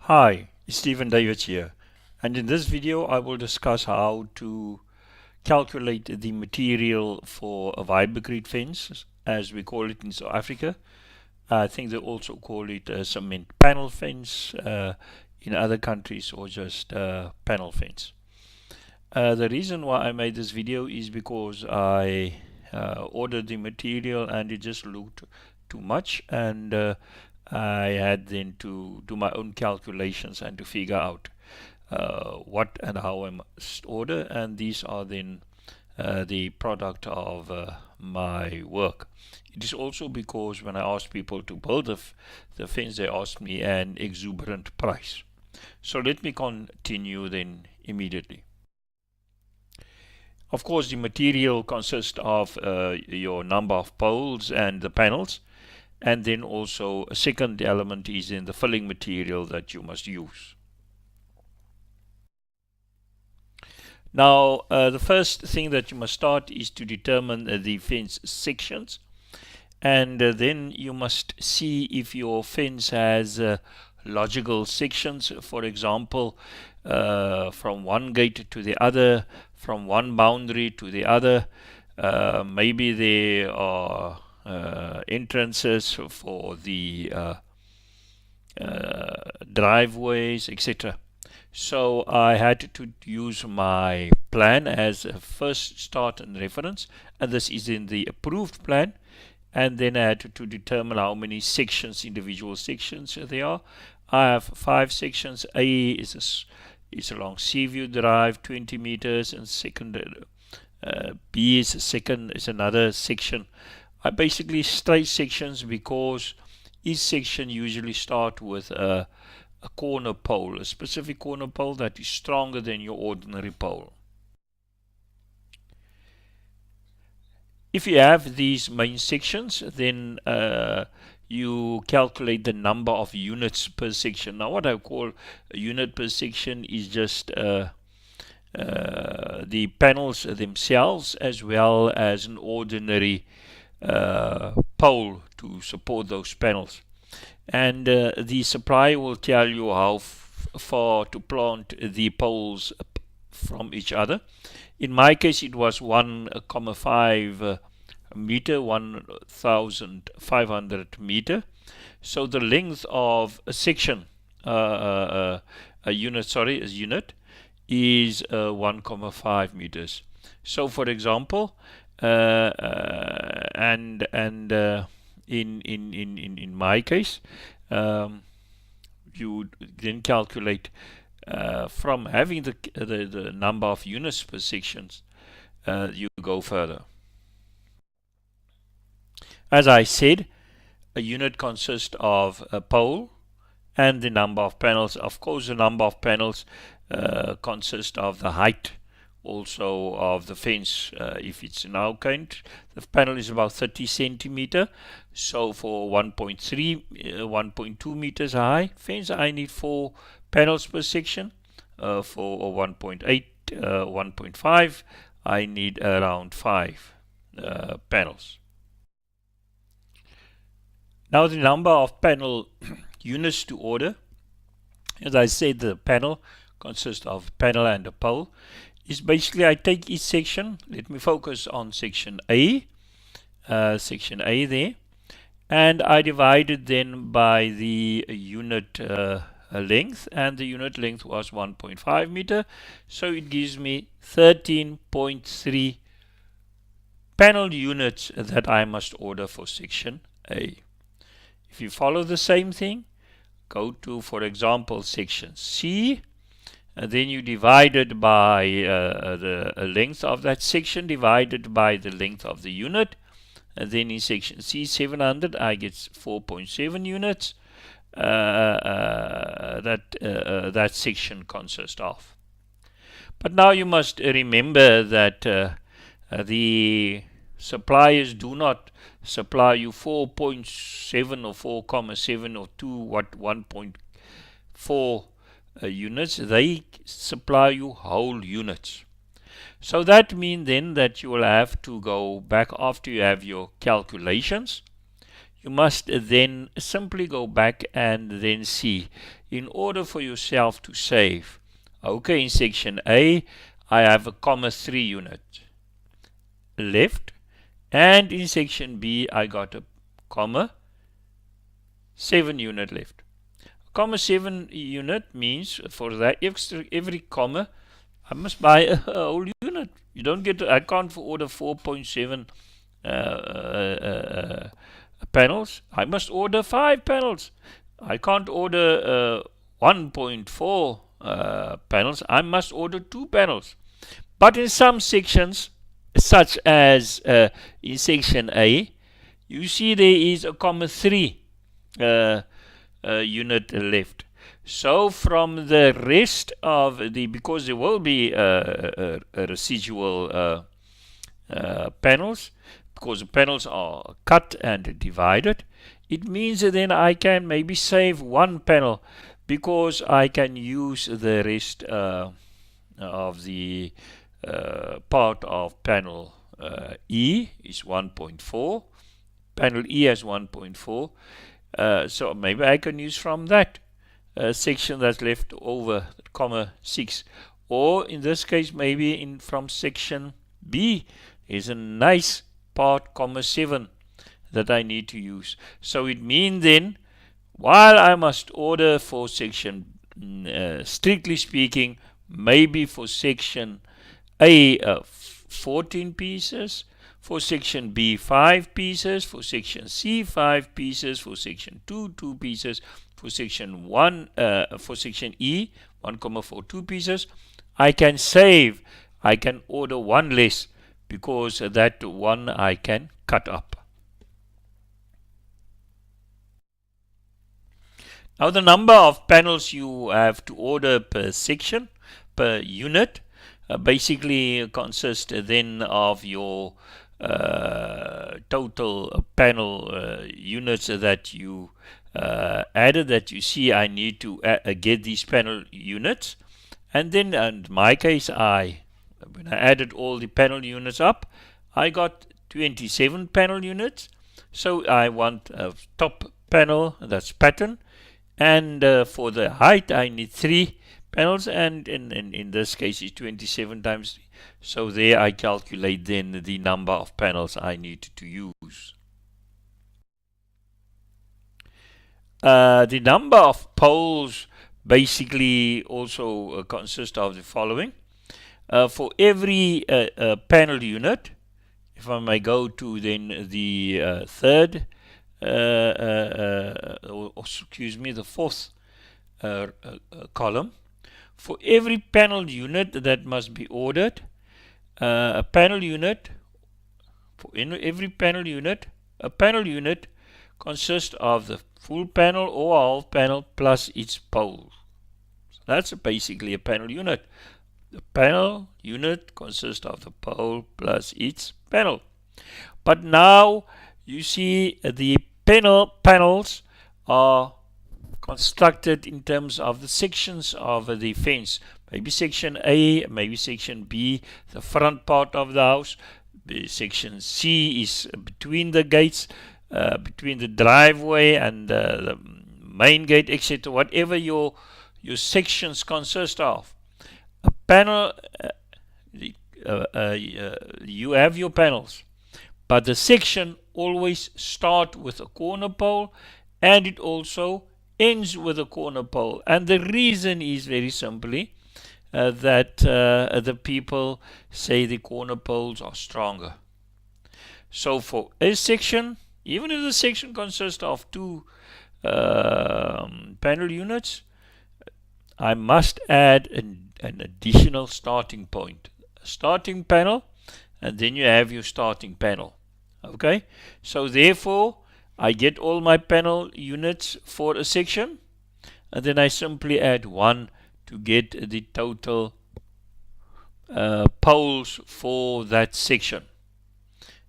Hi, Stephen David here, and in this video I will discuss how to calculate the material for a Vibracrete fence, as we call it in South Africa. I think they also call it a cement panel fence in other countries, or just panel fence. The reason why I made this video is because I ordered the material and it just looked too much, and I had then to do my own calculations and to figure out what and how I must order, and these are then the product of my work. It is also because when I asked people to build the fence, they asked me an exuberant price. So let me continue then immediately. Of course, the material consists of your number of poles and the panels, and then also a second element is in the filling material that you must use. Now, the first thing that you must start is to determine the fence sections, and then you must see if your fence has logical sections. For example, from one gate to the other, from one boundary to the other. Maybe there are entrances for the driveways, etc. So I had to use my plan as a first start and reference, and this is in the approved plan. And then I had to determine how many sections, individual sections there are. I have 5 sections. A is along Seaview Drive, 20 meters, and second B is another section. I basically straight sections because each section usually start with a corner pole, a specific corner pole that is stronger than your ordinary pole. If you have these main sections, then you calculate the number of units per section. Now, what I call a unit per section is just the panels themselves, as well as an ordinary pole to support those panels. And the supplier will tell you how far to plant the poles from each other. In my case, it was 1,5 meter, 1,500 meter. So the length of a section, a unit is 1,5 meters. So, for example, in my case, you then calculate from having the number of units per sections, you go further. As I said, a unit consists of a pole and the number of panels. Of course, the number of panels consists of the height also of the fence. If it's in our kind, the panel is about 30 centimeter. So for 1.2 meters high fence, I need 4 panels per section. For 1.8, 1.5, I need around 5 panels. Now the number of panel units to order, as I said, the panel consists of a panel and a pole. Is basically I take each section. Let me focus on section A there, and I divide it then by the unit length, and the unit length was 1.5 meter, so it gives me 13.3 panel units that I must order for section A. If you follow the same thing, go to, for example, section C, and then you divide it by the length of that section divided by the length of the unit. And then in section C 700, I get 4.7 units that section consists of. But now you must remember that the suppliers do not supply you 4.7 or 4,7 or 1.4 units. They supply you whole units. So that means then that you will have to go back after you have your calculations. you must then simply go back and then see, in order for yourself to save. Okay, in section A, I have a comma 3 unit left, and in section B, I got a comma 7 unit left. Comma 7 unit means for that every comma, I must buy a whole unit. You don't get, I can't order 4.7 panels. I must order 5 panels. I can't order 1.4 panels. I must order 2 panels. But in some sections, such as in section A, you see there is a comma 3 unit left. So from the rest of the, because there will be a residual panels, because the panels are cut and divided, it means that then I can maybe save 1 panel, because I can use the rest of the part of panel E is 1.4. Panel E has 1.4. So maybe I can use from that section that's left over, comma 6. Or in this case, maybe from section B is a nice part, comma 7, that I need to use. So it means then, while I must order for section, strictly speaking, maybe for section A 14 pieces, for section B 5 pieces, for section C 5 pieces, for section 2 2 pieces, for section 1 for section E 1,4 2 pieces, I can save, I can order 1 less, because that one I can cut up. Now the number of panels you have to order per section, per unit, basically consists then of your total panel units that you added, that you see I need to get these panel units. And then in my case, when I added all the panel units up, I got 27 panel units. So I want a top panel, that's pattern, and for the height I need 3 panels, and in this case it's 27 times 3. So there I calculate then the number of panels I need to use. The number of poles basically also consists of the following. For every panel unit, if I may go to then the third, excuse me, the fourth column, for every panel unit that must be ordered, a panel unit, for every panel unit, a panel unit consists of the full panel or half panel plus its pole. So that's basically a panel unit. The panel unit consists of the pole plus its panel. But now you see the panels are constructed in terms of the sections of the fence. Maybe section A, maybe section B, the front part of the house. Section C is between the gates, between the driveway and the main gate, etc. Whatever your sections consist of. A panel, you have your panels, but the section always starts with a corner pole, and it also ends with a corner pole. And the reason is very simply that the people say the corner poles are stronger. So for a section, even if the section consists of 2 panel units, I must add an additional starting point, a starting panel, and then you have your starting panel. Okay, so therefore I get all my panel units for a section, and then I simply add 1 to get the total poles for that section.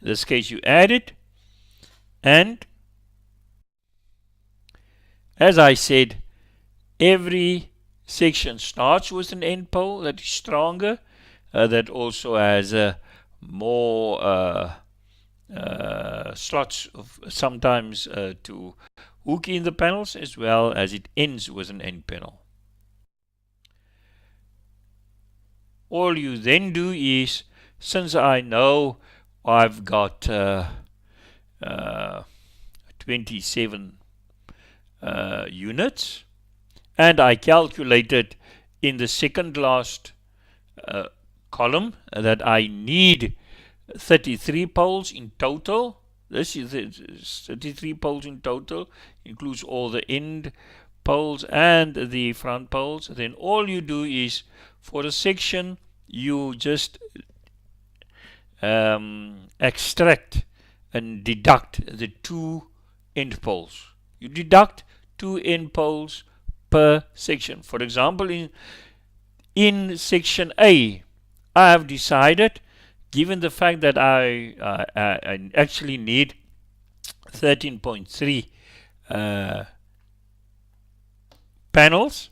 In this case, you add it, and as I said, every section starts with an end pole that is stronger, that also has a more slots of sometimes to hook in the panels, as well as it ends with an end panel. All you then do is, since I know I've got 27 units, and I calculated in the second last column that I need 33 poles in total. This is 33 poles in total, includes all the end poles and the front poles. Then all you do is, for a section, you just extract and deduct the 2 end poles. You deduct 2 end poles per section. For example, in section A, I have decided, given the fact that I actually need 13.3 panels,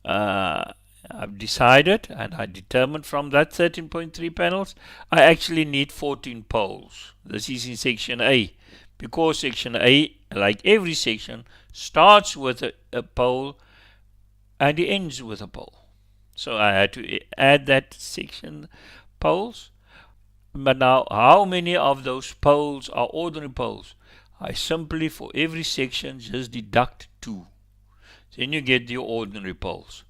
I've decided and I determined from that 13.3 panels, I actually need 14 poles. This is in section A, because section A, like every section, starts with a pole and it ends with a pole. So I had to add that section poles. But now, how many of those poles are ordinary poles? I simply, for every section, just deduct 2. Then you get your ordinary poles.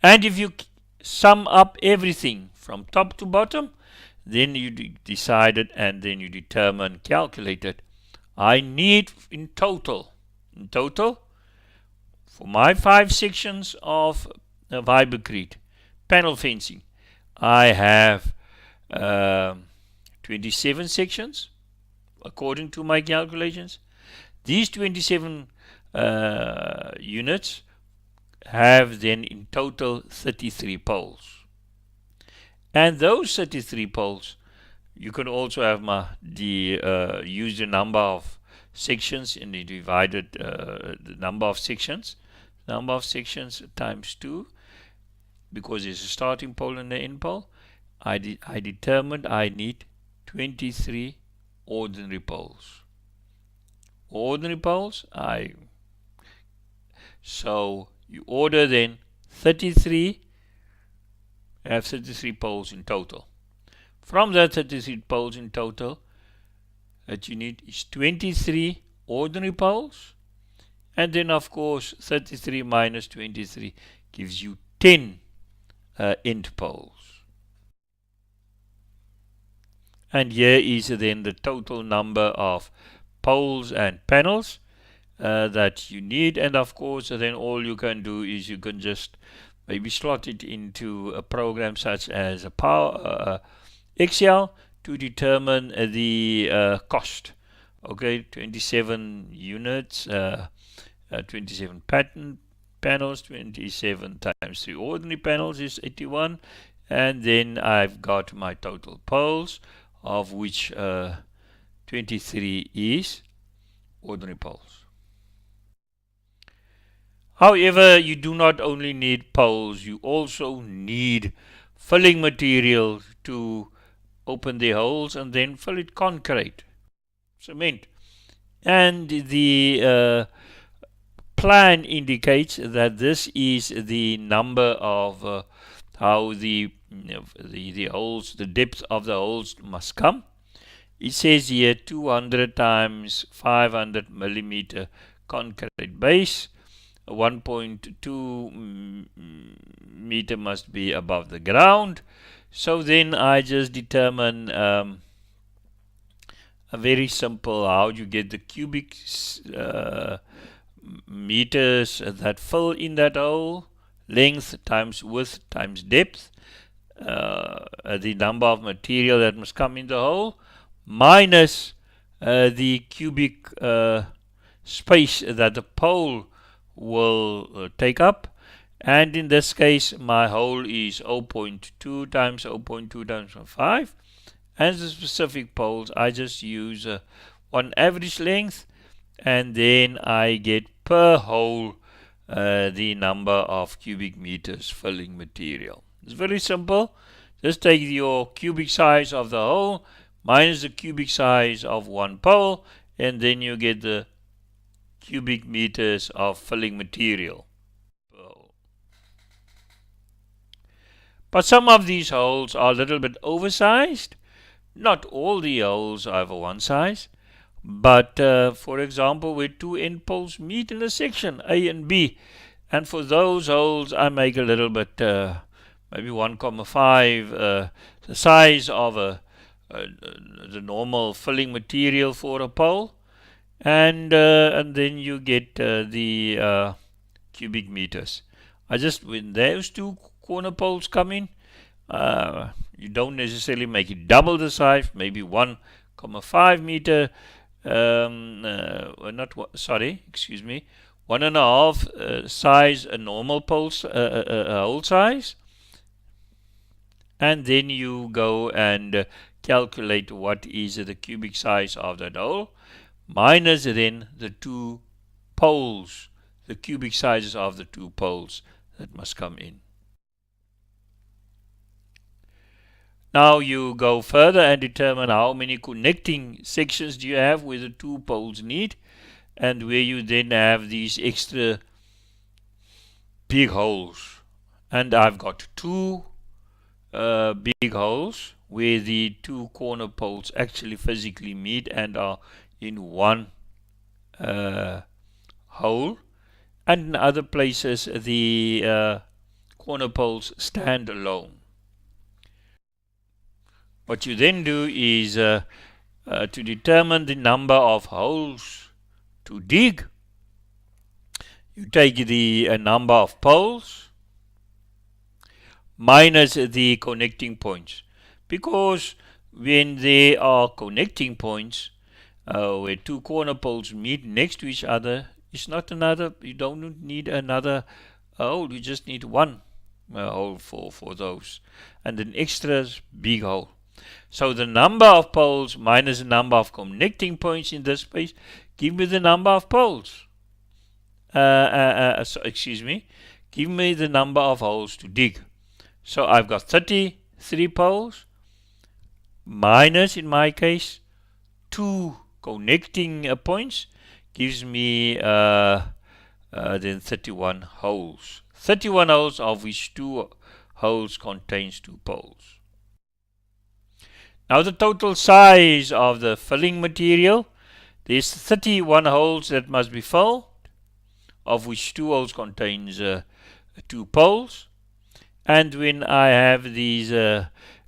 And if you sum up everything from top to bottom, then you decided, and then you determine, calculated, I need in total, for my 5 sections of Vibracrete panel fencing, I have 27 sections according to my calculations. These 27 units have then in total 33 poles. And those 33 poles, you can also have use the number of sections and you divided the number of sections. Number of sections times 2, because there's a starting pole and an end pole. I determined I need 23 ordinary poles. Ordinary poles, so you order then 33, have 33 poles in total. From that 33 poles in total, that you need is 23 ordinary poles, and then of course 33 minus 23 gives you 10 end poles. And here is then the total number of poles and panels that you need. And of course, then all you can do is you can just maybe slot it into a program such as a Power Excel to determine the cost. Okay, 27 units, 27 panels, 27 times 3 ordinary panels is 81. And then I've got my total poles, of which 23 is ordinary poles. However, you do not only need poles, you also need filling material to open the holes and then fill it concrete, cement. And the plan indicates that this is the number of how the holes, the depth of the holes must come. It says here 200 times 500 millimeter concrete base. 1.2 meter must be above the ground. So then I just determine a very simple how you get the cubic meters that fill in that hole. Length times width times depth. The number of material that must come in the hole minus the cubic space that the pole will take up. And in this case, my hole is 0.2 times 0.2 times 5. And the specific poles, I just use one average length, and then I get per hole the number of cubic meters filling material. It's very simple. Just take your cubic size of the hole minus the cubic size of one pole, and then you get the cubic meters of filling material. But some of these holes are a little bit oversized. Not all the holes are of one size, but for example, where two end poles meet in a section A and B, and for those holes I make a little bit, maybe 1,5 the size of the normal filling material for a pole, and then you get the cubic meters. When those two corner poles come in, you don't necessarily make it double the size, maybe 1,5 meter, excuse me, 1.5 size a normal pole's hole size, and then you go and calculate what is the cubic size of that hole, minus then the two poles, the cubic sizes of the two poles that must come in. Now you go further and determine how many connecting sections do you have where the two poles meet, and where you then have these extra big holes. And I've got two big holes where the two corner poles actually physically meet and are in one hole, and in other places the corner poles stand alone. What you then do is to determine the number of holes to dig, you take the number of poles minus the connecting points, because when there are connecting points where two corner poles meet next to each other, it's not another, you don't need another hole, you just need one hole for those, and an extra big hole. So the number of poles minus the number of connecting points in this space give me the number of poles. Give me the number of holes to dig. So I've got 33 poles minus, in my case, 2 connecting points gives me then 31 holes. 31 holes, of which 2 holes contains 2 poles. Now the total size of the filling material, there's 31 holes that must be filled, of which 2 holes contains 2 poles. And when I have these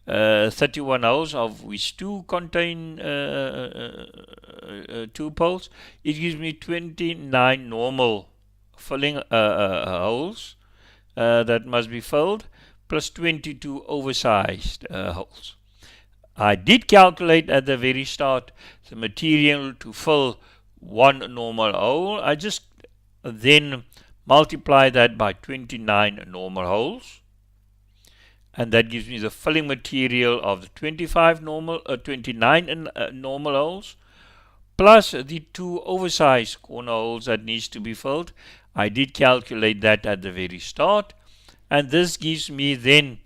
31 holes, of which 2 contain 2 poles, it gives me 29 normal filling holes that must be filled, plus 22 oversized holes. I did calculate at the very start the material to fill one normal hole. I just then multiply that by 29 normal holes, and that gives me the filling material of the 29 normal holes plus the 2 oversized corner holes that needs to be filled. I did calculate that at the very start, and this gives me then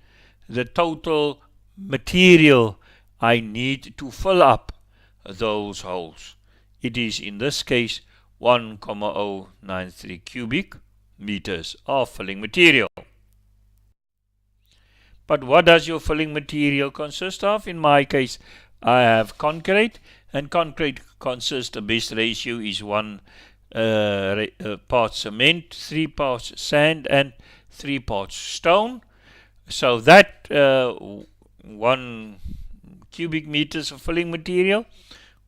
the total material I need to fill up those holes. It is in this case 1,093 cubic meters of filling material. But what does your filling material consist of? In my case, I have concrete, and concrete consists, the best ratio is 1 part cement, 3 parts sand, and 3 parts stone. So that 1 cubic meters of filling material,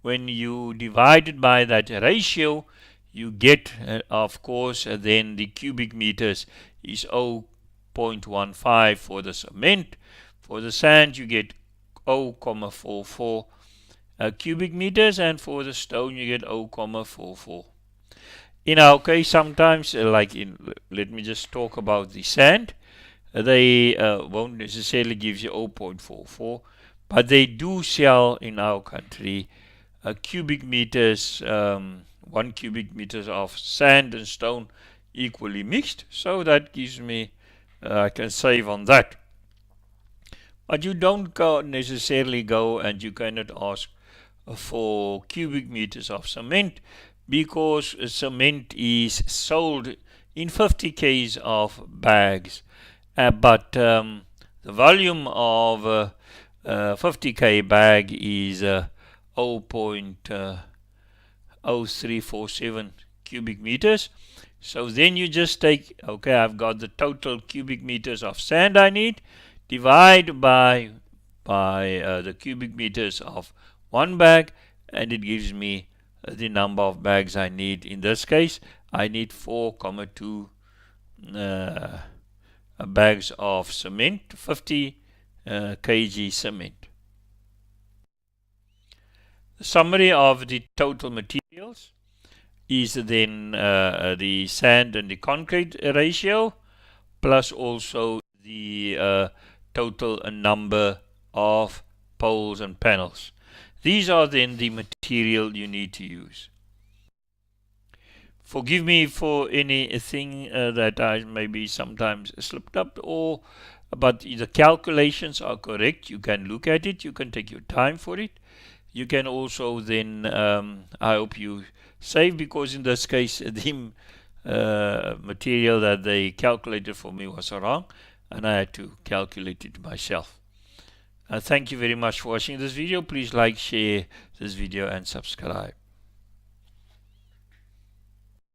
when you divide it by that ratio, you get, of course, then the cubic meters is 0.15 for the cement. For the sand, you get 0.44 cubic meters, and for the stone, you get 0.44. In our case, sometimes, let me just talk about the sand. They won't necessarily give you 0.44, but they do sell in our country cubic meters, 1 cubic meters of sand and stone equally mixed. So that gives me, I can save on that. But you don't necessarily go and you cannot ask for cubic meters of cement, because cement is sold in 50 kgs of bags, but the volume of 50k bag is 0.0347 cubic meters. So then you just take, okay, I've got the total cubic meters of sand I need, divide by the cubic meters of one bag, and it gives me the number of bags I need. In this case, I need 4,2 bags of cement, 50 kg cement. The summary of the total materials is then the sand and the concrete ratio, plus also the total number of poles and panels. These are then the material you need to use. Forgive me for anything that I maybe sometimes slipped up, but the calculations are correct. You can look at it, you can take your time for it. You can also then, I hope you save, because in this case the material that they calculated for me was wrong and I had to calculate it myself. Thank you very much for watching this video. Please like, share this video and subscribe.